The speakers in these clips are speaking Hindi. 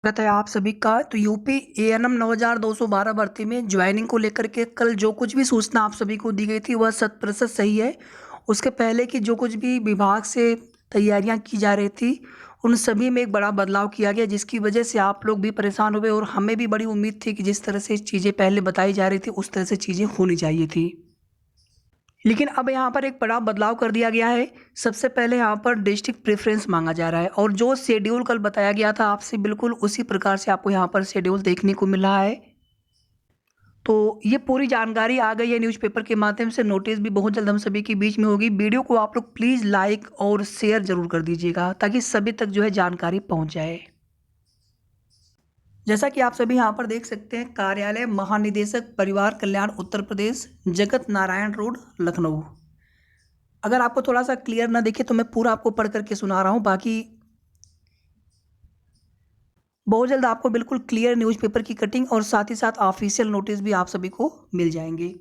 स्वागत है आप सभी का। तो यूपी एएनएम 9212 भर्ती में ज्वाइनिंग को लेकर के कल जो कुछ भी सूचना आप सभी को दी गई थी वह 100% सही है। उसके पहले की जो कुछ भी विभाग से तैयारियां की जा रही थी उन सभी में एक बड़ा बदलाव किया गया, जिसकी वजह से आप लोग भी परेशान हुए और हमें भी बड़ी उम्मीद थी कि जिस तरह से चीज़ें पहले बताई जा रही थी उस तरह से चीज़ें होनी चाहिए थी। लेकिन अब यहाँ पर एक बड़ा बदलाव कर दिया गया है। सबसे पहले यहाँ पर डिस्ट्रिक्ट प्रेफरेंस मांगा जा रहा है और जो शेड्यूल कल बताया गया था आपसे बिल्कुल उसी प्रकार से आपको यहाँ पर शेड्यूल देखने को मिल रहा है। तो ये पूरी जानकारी आ गई है न्यूज़पेपर के माध्यम से। नोटिस भी बहुत जल्द हम सभी के बीच में होगी। वीडियो को आप लोग प्लीज़ लाइक और शेयर ज़रूर कर दीजिएगा ताकि सभी तक जो है जानकारी पहुँच जाए। जैसा कि आप सभी यहाँ पर देख सकते हैं, कार्यालय महानिदेशक परिवार कल्याण उत्तर प्रदेश, जगत नारायण रोड, लखनऊ। अगर आपको थोड़ा सा क्लियर ना दिखे तो मैं पूरा आपको पढ़ करके सुना रहा हूँ। बाकी बहुत जल्द आपको बिल्कुल क्लियर न्यूज़पेपर की कटिंग और साथ ही साथ ऑफिशियल नोटिस भी आप सभी को मिल जाएंगे।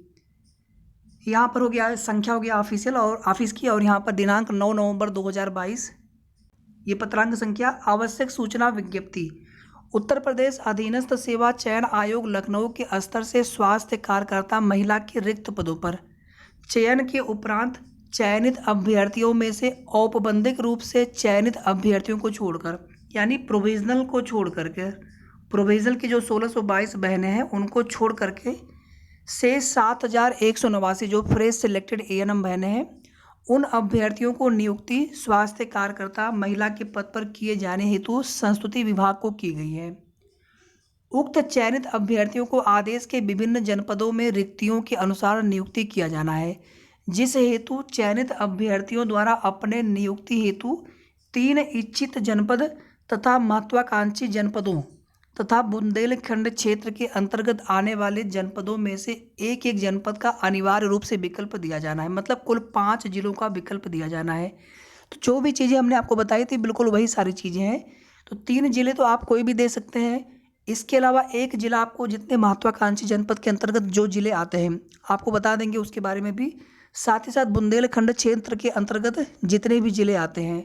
यहाँ पर हो गया संख्या, हो गया ऑफिशियल और ऑफिस की, और यहाँ पर दिनांक 9 नवंबर 2022। ये पत्रांक संख्या आवश्यक सूचना विज्ञप्ति। उत्तर प्रदेश अधीनस्थ सेवा चयन आयोग लखनऊ के स्तर से स्वास्थ्य कार्यकर्ता महिला के रिक्त पदों पर चयन के उपरांत चयनित अभ्यर्थियों में से औपबंधिक रूप से चयनित अभ्यर्थियों को छोड़कर, यानी प्रोविजनल को छोड़ करके, प्रोविजनल की जो 1622 बहनें हैं उनको छोड़ करके से 7189 जो फ्रेश सिलेक्टेड एएनएम बहनें हैं उन अभ्यर्थियों को नियुक्ति स्वास्थ्य कार्यकर्ता महिला के पद पर किए जाने हेतु संस्तुति विभाग को की गई है। उक्त चयनित अभ्यर्थियों को आदेश के विभिन्न जनपदों में रिक्तियों के अनुसार नियुक्ति किया जाना है, जिस हेतु चयनित अभ्यर्थियों द्वारा अपने नियुक्ति हेतु 3 इच्छित जनपद तथा महत्वाकांक्षी जनपदों तथा बुंदेलखंड क्षेत्र के अंतर्गत आने वाले जनपदों में से एक एक जनपद का अनिवार्य रूप से विकल्प दिया जाना है। मतलब कुल 5 जिलों का विकल्प दिया जाना है। तो जो भी चीज़ें हमने आपको बताई थी बिल्कुल वही सारी चीज़ें हैं। तो 3 जिले तो आप कोई भी दे सकते हैं। इसके अलावा एक जिला आपको जितने महत्वाकांक्षी जनपद के अंतर्गत जो जिले आते हैं आपको बता देंगे उसके बारे में भी। साथ ही साथ बुंदेलखंड क्षेत्र के अंतर्गत जितने भी जिले आते हैं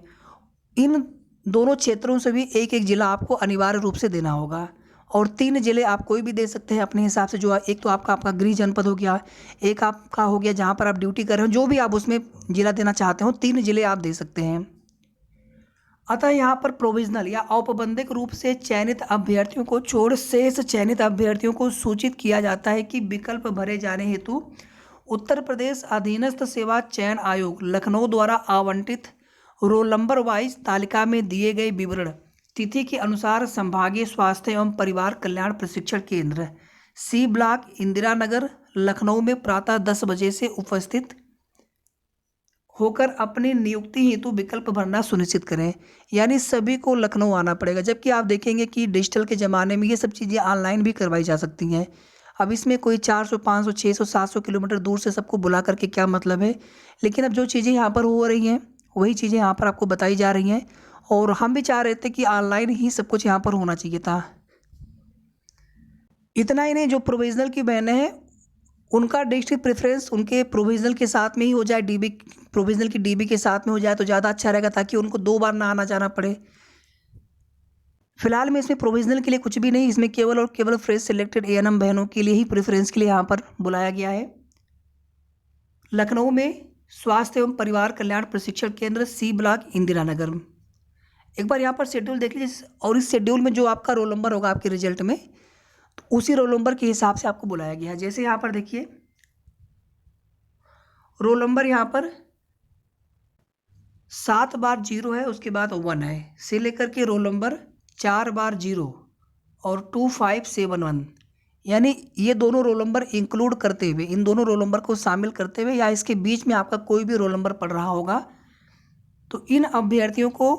इन दोनों क्षेत्रों से भी एक एक जिला आपको अनिवार्य रूप से देना होगा। और 3 जिले आप कोई भी दे सकते हैं अपने हिसाब से। जो एक तो आपका गृह जनपद हो गया, एक आपका हो गया जहाँ पर आप ड्यूटी कर रहे हो, जो भी आप उसमें जिला देना चाहते हो 3 जिले आप दे सकते हैं। अतः यहाँ पर प्रोविजनल या औपबंधिक रूप से चयनित अभ्यर्थियों को छोड़ शेष चयनित अभ्यर्थियों को सूचित किया जाता है कि विकल्प भरे जाने हेतु उत्तर प्रदेश अधीनस्थ सेवा चयन आयोग लखनऊ द्वारा आवंटित रोल नंबर वाइज तालिका में दिए गए विवरण तिथि के अनुसार संभागीय स्वास्थ्य एवं परिवार कल्याण प्रशिक्षण केंद्र सी ब्लॉक इंदिरा नगर लखनऊ में प्रातः 10 बजे से उपस्थित होकर अपनी नियुक्ति हेतु विकल्प भरना सुनिश्चित करें। यानी सभी को लखनऊ आना पड़ेगा। जबकि आप देखेंगे कि डिजिटल के ज़माने में ये सब चीज़ें ऑनलाइन भी करवाई जा सकती हैं। अब इसमें कोई 400 500 600 700 किलोमीटर दूर से सबको बुला करके क्या मतलब है। लेकिन अब जो चीज़ें यहाँ पर हो रही हैं वही चीज़ें यहाँ पर आपको बताई जा रही हैं और हम भी चाह रहे थे कि ऑनलाइन ही सब कुछ यहाँ पर होना चाहिए था। इतना ही नहीं, जो प्रोविजनल की बहनें हैं उनका डिस्ट्रिक्ट प्रेफरेंस उनके प्रोविजनल के साथ में ही हो जाए, डीबी प्रोविजनल की डीबी के साथ में हो जाए तो ज़्यादा अच्छा रहेगा ताकि उनको 2 बार ना आना जाना पड़े। फिलहाल में इसमें प्रोविजनल के लिए कुछ भी नहीं, इसमें केवल और केवल फ्रेश सिलेक्टेड एएनएम बहनों के लिए ही प्रेफरेंस के लिए यहाँ पर बुलाया गया है। लखनऊ में स्वास्थ्य एवं परिवार कल्याण प्रशिक्षण केंद्र सी ब्लॉक इंदिरा नगर। एक बार यहाँ पर शेड्यूल देख लीजिए और इस शेड्यूल में जो आपका रोल नंबर होगा आपके रिजल्ट में तो उसी रोल नंबर के हिसाब से आपको बुलाया गया है। जैसे यहाँ पर देखिए रोल नंबर यहाँ पर 7 बार 0 है, उसके बाद 1 है, से लेकर के रोल नंबर 4 बार 0 और 2571, यानी ये दोनों रोल नंबर इंक्लूड करते हुए, इन दोनों रोल नंबर को शामिल करते हुए या इसके बीच में आपका कोई भी रोल नंबर पड़ रहा होगा तो इन अभ्यर्थियों को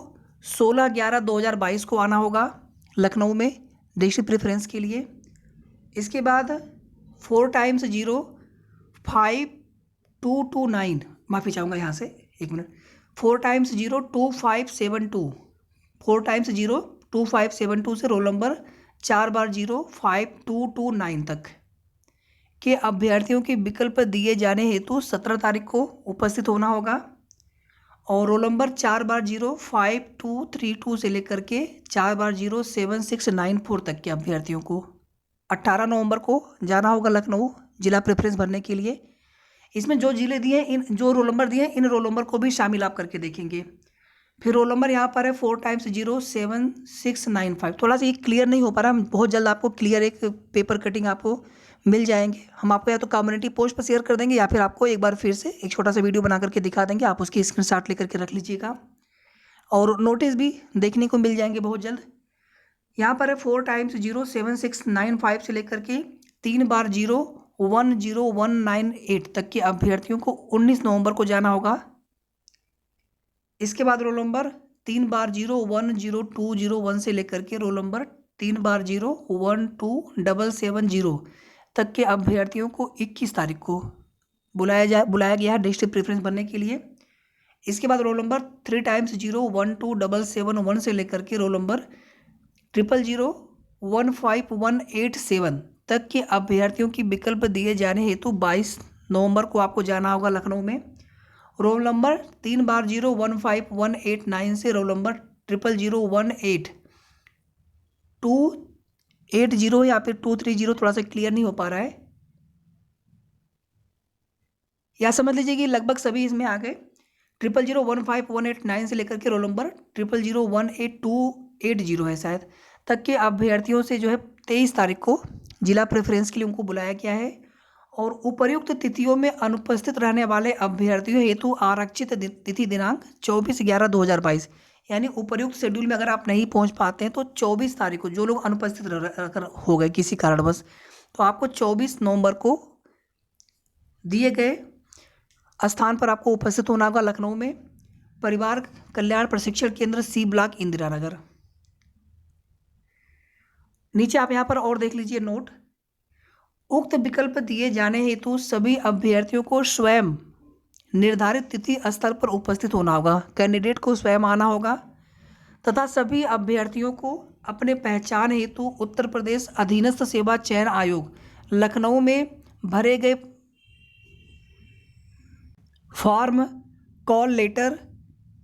16/11/2022 को आना होगा लखनऊ में डिस्ट्रिक्ट प्रेफरेंस के लिए। इसके बाद 4 टाइम्स 0 5229, माफ़ी चाहूँगा यहाँ से 1 मिनट, 4 टाइम्स 0 2572, 4 टाइम्स 0 2572 से रोल नंबर 4 बार 0 5229 तक के अभ्यर्थियों के विकल्प दिए जाने हेतु 17 तारीख को उपस्थित होना होगा। और रोल नंबर 4/05232 से लेकर के 4/07694 तक के अभ्यर्थियों को 18 नवंबर को जाना होगा लखनऊ जिला प्रेफरेंस भरने के लिए। इसमें जो जिले दिए हैं, इन जो रोल नंबर दिए हैं, इन रोल नंबर को भी शामिल आप करके देखेंगे। फिर रोल नंबर यहाँ पर है 4x07695। थोड़ा सा ये क्लियर नहीं हो पा रहा, बहुत जल्द आपको क्लियर एक पेपर कटिंग आपको मिल जाएंगे। हम आपको या तो कम्युनिटी पोस्ट पर शेयर कर देंगे या फिर आपको एक बार फिर से एक छोटा सा वीडियो बना करके दिखा देंगे, आप उसकी स्क्रीनशॉट लेकर के रख लीजिएगा। और नोटिस भी देखने को मिल जाएंगे बहुत जल्द। यहाँ पर है 4x07695 से लेकर के 3/01019 तक के अभ्यर्थियों को 19 नवंबर को जाना होगा। इसके बाद रोल नंबर 3/01020 से लेकर के रोल नंबर 3/0127770 तक के अभ्यर्थियों को 21 तारीख को बुलाया गया है डिस्ट्रिक्ट प्रेफरेंस बनने के लिए। इसके बाद रोल नंबर 3x0127771 से लेकर के रोल नंबर 000-15187 तक के अभ्यर्थियों की विकल्प दिए जाने हेतु 22 नवंबर को आपको जाना होगा लखनऊ में। रोल नंबर 3/0-15189 से रोल नंबर 000-18280 या फिर 230, थोड़ा सा क्लियर नहीं हो पा रहा है, या समझ लीजिए कि लगभग सभी इसमें आ गए। 000-15189 से लेकर के रोल नंबर 000-18280 है शायद तक के अभ्यर्थियों से जो है 23 तारीख को जिला प्रेफरेंस के लिए उनको बुलाया गया है। और उपर्युक्त तिथियों में अनुपस्थित रहने वाले अभ्यर्थियों हेतु आरक्षित तिथि दिनांक 24/11/2022, यानी उपर्युक्त शेड्यूल में अगर आप नहीं पहुंच पाते हैं तो 24 तारीख को जो लोग अनुपस्थित हो गए किसी कारणवश, तो आपको 24 नवंबर को दिए गए स्थान पर आपको उपस्थित होना होगा लखनऊ में, परिवार कल्याण प्रशिक्षण केंद्र सी ब्लॉक इंदिरा नगर। नीचे आप यहाँ पर और देख लीजिए नोट, उक्त विकल्प दिए जाने हेतु सभी अभ्यर्थियों को स्वयं निर्धारित तिथि स्थल पर उपस्थित होना होगा, कैंडिडेट को स्वयं आना होगा तथा सभी अभ्यर्थियों को अपने पहचान हेतु उत्तर प्रदेश अधीनस्थ सेवा चयन आयोग लखनऊ में भरे गए फॉर्म, कॉल लेटर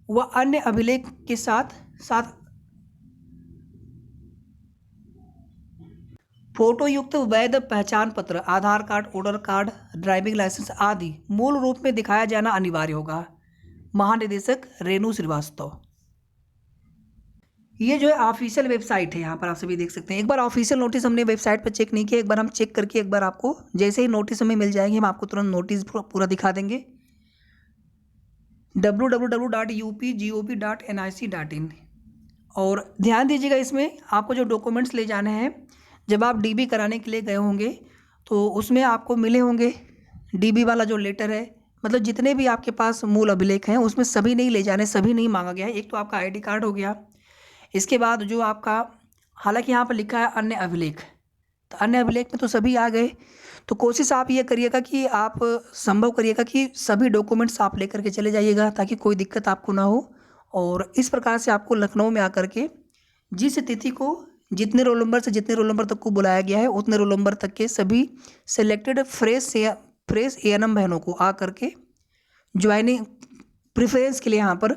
व अन्य अभिलेख के साथ फोटो युक्त वैध पहचान पत्र, Aadhaar card, voter card, driving licence आदि मूल रूप में दिखाया जाना अनिवार्य होगा। महानिदेशक रेणु श्रीवास्तव। ये जो है ऑफिशियल वेबसाइट है, यहाँ पर आप सभी देख सकते हैं। एक बार ऑफिशियल नोटिस हमने वेबसाइट पर चेक नहीं किया, एक बार हम चेक करके एक बार आपको जैसे ही नोटिस हमें मिल जाएंगे हम आपको तुरंत नोटिस पूरा दिखा देंगे। www.upgop.nic.in। और ध्यान दीजिएगा इसमें आपको जो डॉक्यूमेंट्स ले जाने हैं, जब आप डीबी कराने के लिए गए होंगे तो उसमें आपको मिले होंगे डीबी वाला जो लेटर है, मतलब जितने भी आपके पास मूल अभिलेख हैं उसमें सभी नहीं ले जाने, सभी नहीं मांगा गया है। एक तो आपका आईडी कार्ड हो गया, इसके बाद जो आपका, हालांकि यहाँ पर लिखा है अन्य अभिलेख, तो अन्य अभिलेख में तो सभी आ गए। तो कोशिश आप ये करिएगा कि आप संभव करिएगा कि सभी डॉक्यूमेंट्स आप लेकर के चले जाइएगा ताकि कोई दिक्कत आपको ना हो। और इस प्रकार से आपको लखनऊ में आकर के जिस तिथि को जितने रोल नंबर से जितने रोल नंबर तक को बुलाया गया है उतने रोल नंबर तक के सभी सिलेक्टेड फ्रेश एएनएम बहनों को आ करके ज्वाइनिंग प्रेफरेंस के लिए यहाँ पर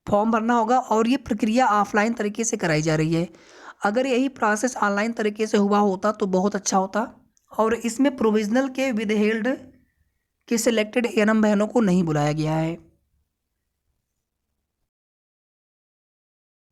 फॉर्म भरना होगा। और ये प्रक्रिया ऑफलाइन तरीके से कराई जा रही है। अगर यही प्रोसेस ऑनलाइन तरीके से हुआ होता तो बहुत अच्छा होता। और इसमें प्रोविजनल के विद हेल्ड के सिलेक्टेड एएनएम बहनों को नहीं बुलाया गया है।